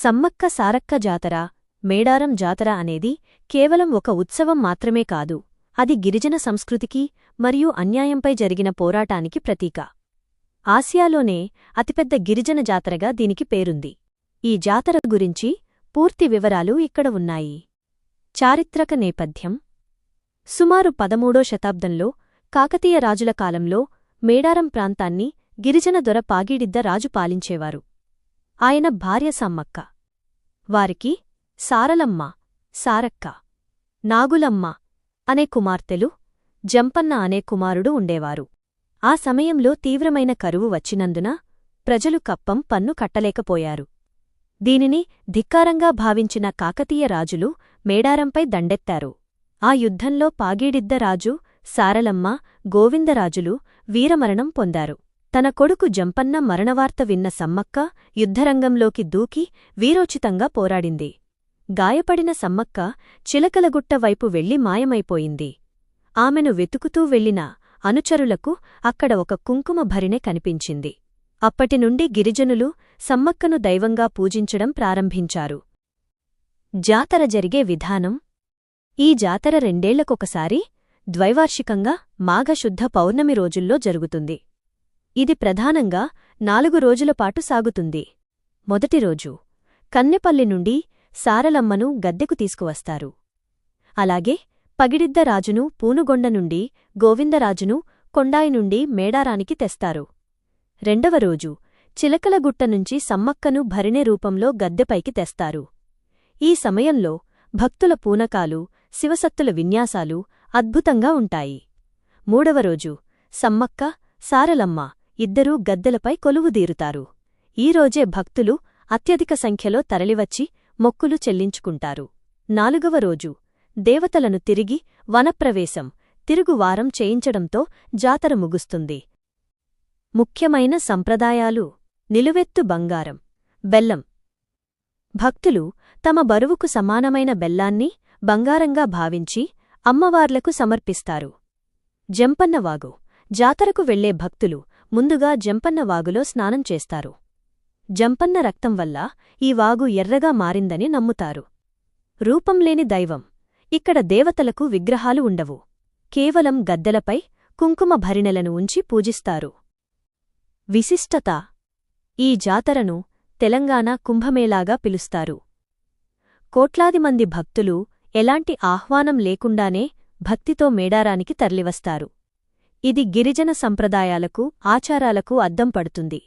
సమ్మక్క సారక్క జాతర, మేడారం జాతర అనేది కేవలం ఒక ఉత్సవం మాత్రమే కాదు, అది గిరిజన సంస్కృతికి మరియు అన్యాయంపై జరిగిన పోరాటానికి ప్రతీక. ఆసియాలోనే అతిపెద్ద గిరిజన జాతరగా దీనికి పేరుంది. ఈ జాతర గురించి పూర్తి వివరాలు ఇక్కడ ఉన్నాయి. చారిత్రక నేపథ్యం: సుమారు 13వ శతాబ్దంలో కాకతీయ రాజుల కాలంలో మేడారం ప్రాంతాన్ని గిరిజన దొర పాగిడిద్ద రాజు పాలించేవారు. ఆయన భార్య సమ్మక్క. వారికి సారలమ్మ, సారక్క, నాగులమ్మ అనే కుమార్తెలు, జంపన్న అనే కుమారుడు ఉండేవారు. ఆ సమయంలో తీవ్రమైన కరువు వచ్చినందున ప్రజలు కప్పం పన్ను కట్టలేకపోయారు. దీనిని ధిక్కారంగా భావించిన కాకతీయ రాజులు మేడారంపై దండెత్తారు. ఆ యుద్ధంలో పాగీడిద్ద రాజు, సారలమ్మ, గోవిందరాజులు వీరమరణం పొందారు. తన కొడుకు జంపన్న మరణవార్త విన్న సమ్మక్క యుద్ధరంగంలోకి దూకి వీరోచితంగా పోరాడింది. గాయపడిన సమ్మక్క చిలకలగుట్ట వైపు వెళ్లి మాయమైపోయింది. ఆమెను వెతుకుతూ వెళ్లిన అనుచరులకు అక్కడ ఒక కుంకుమ భరిణె కనిపించింది. అప్పటినుండి గిరిజనులు సమ్మక్కను దైవంగా పూజించడం ప్రారంభించారు. జాతర జరిగే విధానం: ఈ జాతర రెండేళ్లకొకసారి ద్వైవార్షికంగా మాఘశుద్ధ పౌర్ణమి రోజుల్లో జరుగుతుంది. ఇది ప్రధానంగా 4 రోజులపాటు సాగుతుంది. మొదటి రోజు కన్నెపల్లి నుండి సారలమ్మను గద్దెకు తీసుకువస్తారు. అలాగే పగిడిద్ద రాజును పూనుగొండ నుండి, గోవిందరాజును కొండాయి నుండి మేడారానికి తెస్తారు. రెండవ రోజు చిలకలగుట్ట నుంచి సమ్మక్కను భరిణె రూపంలో గద్దెపైకి తెస్తారు. ఈ సమయంలో భక్తుల పూనకాలు, శివసత్తుల విన్యాసాలు అద్భుతంగా ఉంటాయి. మూడవ రోజు సమ్మక్క, సారలమ్మ ఇద్దరూ గద్దెలపై కొలువుదీరుతారు. ఈరోజే భక్తులు అత్యధిక సంఖ్యలో తరలివచ్చి మొక్కులు చెల్లించుకుంటారు. నాలుగవ రోజు దేవతలను తిరిగి వనప్రవేశం, తిరుగువారం చేయించడంతో జాతర ముగుస్తుంది. ముఖ్యమైన సంప్రదాయాలు: నిలువెత్తు బంగారం, బెల్లం. భక్తులు తమ బరువుకు సమానమైన బెల్లాన్ని బంగారంగా భావించి అమ్మవార్లకు సమర్పిస్తారు. జంపన్నవాగు: జాతరకు వెళ్లే భక్తులు ముందుగా జంపన్నవాగులో స్నానం చేస్తారు. జంపన్న రక్తం వల్ల ఈ వాగు ఎర్రగా మారిందని నమ్ముతారు. రూపంలేని దైవం: ఇక్కడ దేవతలకు విగ్రహాలు ఉండవు, కేవలం గద్దెలపై కుంకుమ భరిణెలను ఉంచి పూజిస్తారు. విశిష్టత: ఈ జాతరను తెలంగాణ కుంభమేళాగా పిలుస్తారు. కోట్లాది మంది భక్తులు ఎలాంటి ఆహ్వానం లేకుండానే భక్తితో మేడారానికి తరలివస్తారు. ఇది గిరిజన సంప్రదాయాలకు, ఆచారాలకు అద్దం పడుతుంది.